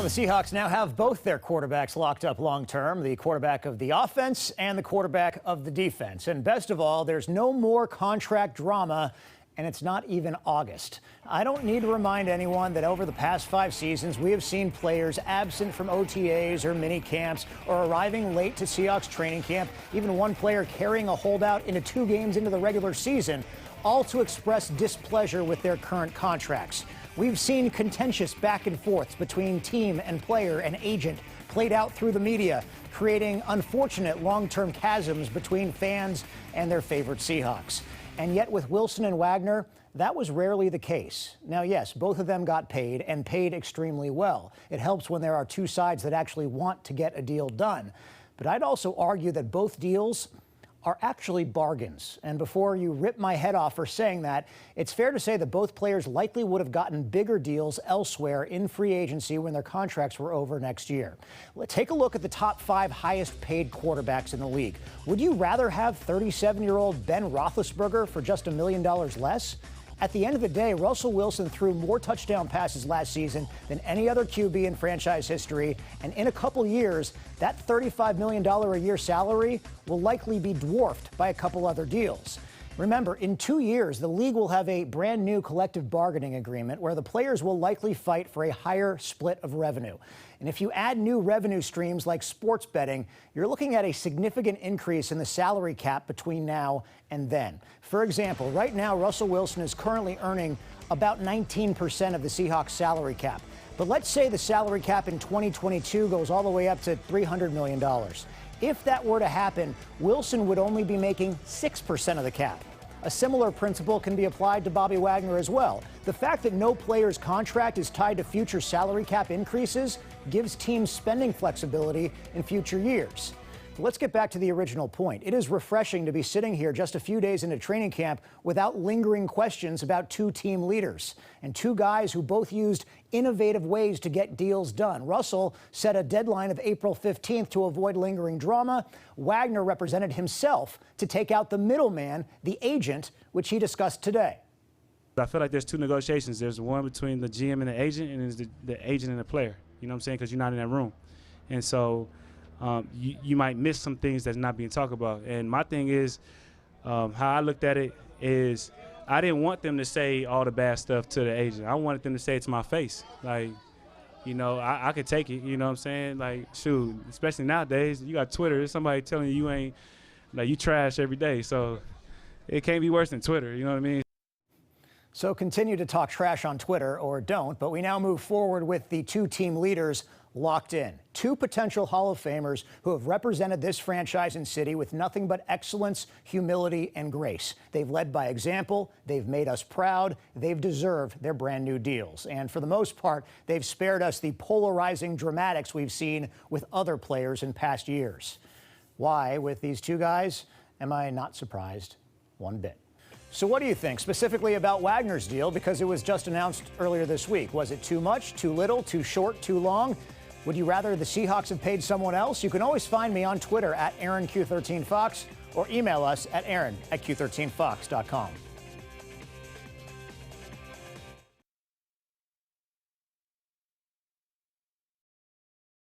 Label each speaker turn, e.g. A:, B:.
A: Well, the Seahawks now have both their quarterbacks locked up long term, the quarterback of the offense and the quarterback of the defense. And best of all, there's no more contract drama, and it's not even August. I don't need to remind anyone that over the past 5 seasons, we have seen players absent from OTAs or mini camps or arriving late to Seahawks training camp, even one player carrying a holdout into 2 games into the regular season, all to express displeasure with their current contracts. We've seen contentious back and forths between team and player and agent played out through the media, creating unfortunate long-term chasms between fans and their favorite Seahawks. And yet with Wilson and Wagner, that was rarely the case. Now, yes, both of them got paid and paid extremely well. It helps when there are 2 sides that actually want to get a deal done. But I'd also argue that both deals are actually bargains. And before you rip my head off for saying that, it's fair to say that both players likely would have gotten bigger deals elsewhere in free agency when their contracts were over next year. Let's take a look at the top 5 highest paid quarterbacks in the league. Would you rather have 37-year-old Ben Roethlisberger for just $1 million less? At the end of the day, Russell Wilson threw more touchdown passes last season than any other QB in franchise history, and in a couple years, that $35 million a year salary will likely be dwarfed by a couple other deals. Remember, in 2 years, the league will have a brand new collective bargaining agreement where the players will likely fight for a higher split of revenue. And if you add new revenue streams like sports betting, you're looking at a significant increase in the salary cap between now and then. For example, right now, Russell Wilson is currently earning about 19% of the Seahawks salary cap. But let's say the salary cap in 2022 goes all the way up to $300 million. If that were to happen, Wilson would only be making 6% of the cap. A similar principle can be applied to Bobby Wagner as well. The fact that no player's contract is tied to future salary cap increases gives teams spending flexibility in future years. Let's get back to the original point. It is refreshing to be sitting here just a few days into training camp without lingering questions about 2 team leaders and 2 guys who both used innovative ways to get deals done. Russell set a deadline of April 15th to avoid lingering drama. Wagner represented himself to take out the middleman, the agent, which he discussed today.
B: I feel like there's 2 negotiations. There's one between the GM and the agent, and there's the agent and the player. You know what I'm saying? Because you're not in that room. And so you might miss some things that's not being talked about. And my thing is, how I looked at it is, I didn't want them to say all the bad stuff to the agent. I wanted them to say it to my face. Like, you know, I could take it, you know what I'm saying? Like, shoot, especially nowadays, you got Twitter. There's somebody telling you ain't, like, you trash every day. So it can't be worse than Twitter, you know what I mean?
A: So continue to talk trash on Twitter or don't, but we now move forward with the 2 team leaders locked in. 2 potential Hall of Famers who have represented this franchise and city with nothing but excellence, humility, and grace. They've led by example. They've made us proud. They've deserved their brand new deals. And for the most part, they've spared us the polarizing dramatics we've seen with other players in past years. Why, with these 2 guys, am I not surprised one bit? So what do you think specifically about Wagner's deal? Because it was just announced earlier this week. Was it too much, too little, too short, too long? Would you rather the Seahawks have paid someone else? You can always find me on Twitter at AaronQ13Fox or email us at aaron@q13fox.com.